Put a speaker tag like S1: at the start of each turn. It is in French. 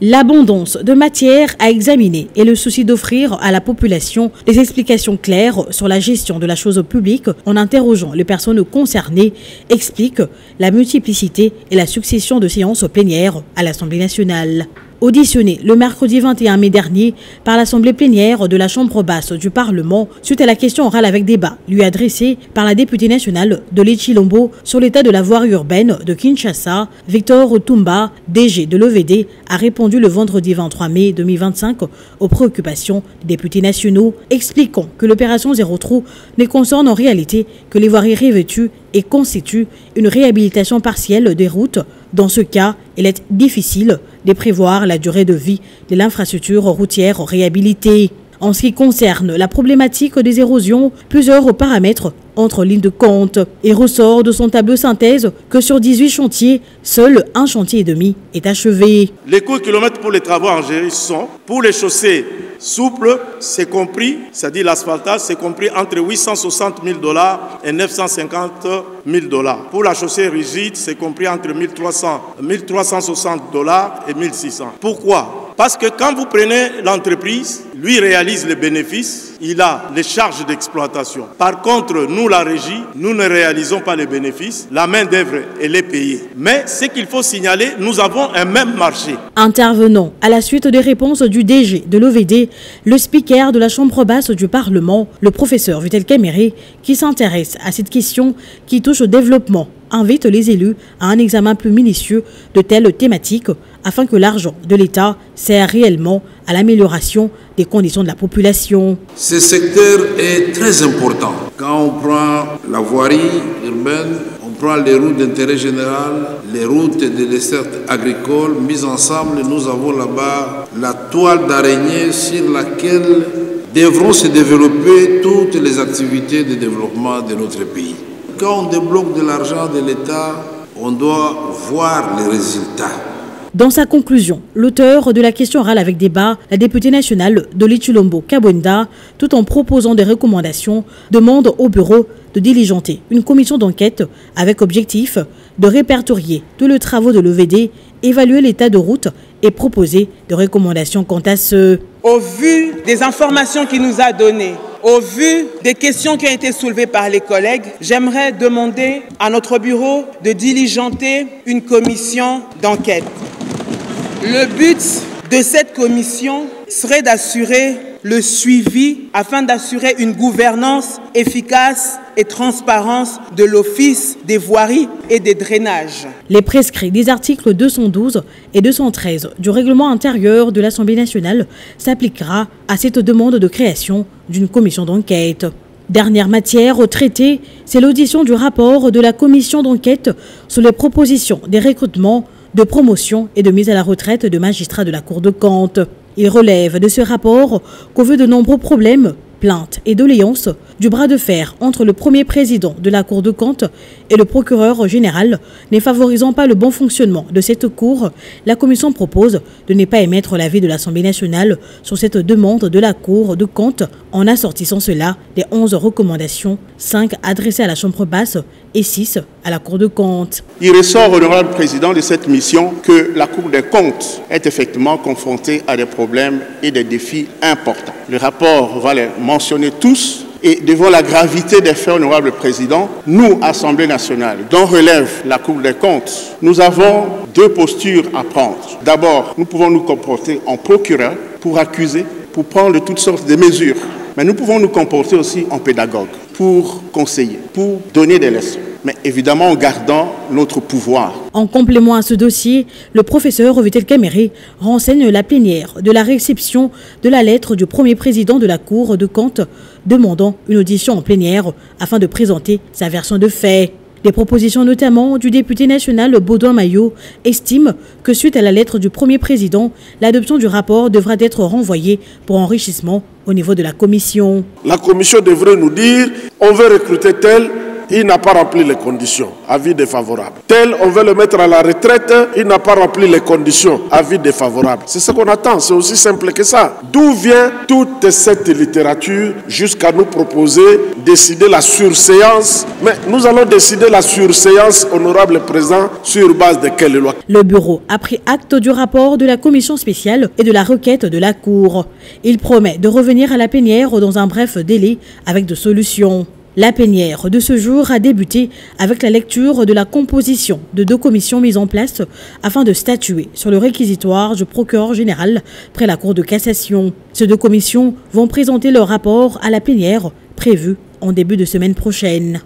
S1: L'abondance de matière à examiner et le souci d'offrir à la population des explications claires sur la gestion de la chose publique en interrogeant les personnes concernées explique la multiplicité et la succession de séances plénières à l'Assemblée nationale. Auditionné le mercredi 21 mai dernier par l'Assemblée plénière de la Chambre basse du Parlement suite à la question orale avec débat lui adressée par la députée nationale de l'Echilombo sur l'état de la voirie urbaine de Kinshasa, Victor Otumba, DG de l'OVD, a répondu le vendredi 23 mai 2025 aux préoccupations des députés nationaux, expliquant que l'opération Zéro Trou ne concerne en réalité que les voiries revêtues et constitue une réhabilitation partielle des routes. Dans ce cas, il est difficile de prévoir la durée de vie de l'infrastructure routière réhabilitée. En ce qui concerne la problématique des érosions, plusieurs paramètres entrent en ligne de compte. Il ressort de son tableau synthèse que sur 18 chantiers, seul un chantier et demi est achevé.
S2: Les coûts kilomètres pour les travaux en Algérie sont, pour les chaussées souples, c'est compris, c'est-à-dire l'asphaltage, c'est compris entre 860 000 $ et 950 000 $. Pour la chaussée rigide, c'est compris entre 1360 $ et 1600. Pourquoi ? Parce que quand vous prenez l'entreprise, lui réalise les bénéfices, il a les charges d'exploitation. Par contre, nous, la régie, nous ne réalisons pas les bénéfices. La main-d'œuvre, elle est payée. Mais ce qu'il faut signaler, nous avons un même marché.
S1: Intervenant à la suite des réponses du DG de l'OVD, le speaker de la Chambre basse du Parlement, le professeur Vitel Kéméré, qui s'intéresse à cette question qui touche au développement, invite les élus à un examen plus minutieux de telles thématiques afin que l'argent de l'État sert réellement à l'amélioration des conditions de la population.
S3: Ce secteur est très important. Quand on prend la voirie urbaine, on prend les routes d'intérêt général, les routes de dessert agricole, mises ensemble, nous avons là-bas la toile d'araignée sur laquelle devront se développer toutes les activités de développement de notre pays. Quand on débloque de l'argent de l'État, on doit voir les résultats.
S1: Dans sa conclusion, l'auteur de la question orale avec débat, la députée nationale de l'Echilombo Kabonda, tout en proposant des recommandations, demande au bureau de diligenter une commission d'enquête avec objectif de répertorier tous les travaux de l'OVD, évaluer l'état de route et proposer des recommandations quant à ce.
S4: Au vu des informations qu'il nous a données, au vu des questions qui ont été soulevées par les collègues, j'aimerais demander à notre bureau de diligenter une commission d'enquête. Le but de cette commission serait d'assurer le suivi afin d'assurer une gouvernance efficace et transparence de l'Office des voiries et des drainages.
S1: Les prescrits des articles 212 et 213 du règlement intérieur de l'Assemblée nationale s'appliquera à cette demande de création d'une commission d'enquête. Dernière matière traitée, c'est l'audition du rapport de la commission d'enquête sur les propositions des recrutements, de promotion et de mise à la retraite de magistrats de la Cour de compte. Il relève de ce rapport qu'au vu de nombreux problèmes, plaintes et doléances, du bras de fer entre le premier président de la Cour de compte et le procureur général, ne favorisant pas le bon fonctionnement de cette Cour, la Commission propose de ne pas émettre l'avis de l'Assemblée nationale sur cette demande de la Cour de compte en assortissant cela des 11 recommandations, 5 adressées à la Chambre basse et 6 à la Cour de compte.
S2: Il ressort, honorable président, de cette mission que la Cour des comptes est effectivement confrontée à des problèmes et des défis importants. Le rapport va les mentionner tous. Et devant la gravité des faits, honorable président, nous, Assemblée nationale, dont relève la Cour des comptes, nous avons deux postures à prendre. D'abord, nous pouvons nous comporter en procureur pour accuser, pour prendre toutes sortes de mesures. Mais nous pouvons nous comporter aussi en pédagogue pour conseiller, pour donner des leçons. Mais évidemment en gardant notre pouvoir.
S1: En complément à ce dossier, le professeur Vitel Kéméré renseigne la plénière de la réception de la lettre du premier président de la Cour de compte demandant une audition en plénière afin de présenter sa version de fait. Les propositions notamment du député national Baudouin Maillot estiment que suite à la lettre du premier président, l'adoption du rapport devra être renvoyée pour enrichissement au niveau de la commission.
S5: La commission devrait nous dire on veut recruter tel. il n'a pas rempli les conditions, avis défavorable. Tel, on veut le mettre à la retraite, il n'a pas rempli les conditions, avis défavorable. C'est ce qu'on attend, c'est aussi simple que ça. D'où vient toute cette littérature jusqu'à nous proposer décider la surséance? Mais nous allons décider la surséance, honorable président, sur base de quelle loi?
S1: Le bureau a pris acte du rapport de la commission spéciale et de la requête de la Cour. Il promet de revenir à la plénière dans un bref délai avec de solutions. La plénière de ce jour a débuté avec la lecture de la composition de 2 commissions mises en place afin de statuer sur le réquisitoire du procureur général près la Cour de cassation. Ces 2 commissions vont présenter leur rapport à la plénière prévue en début de semaine prochaine.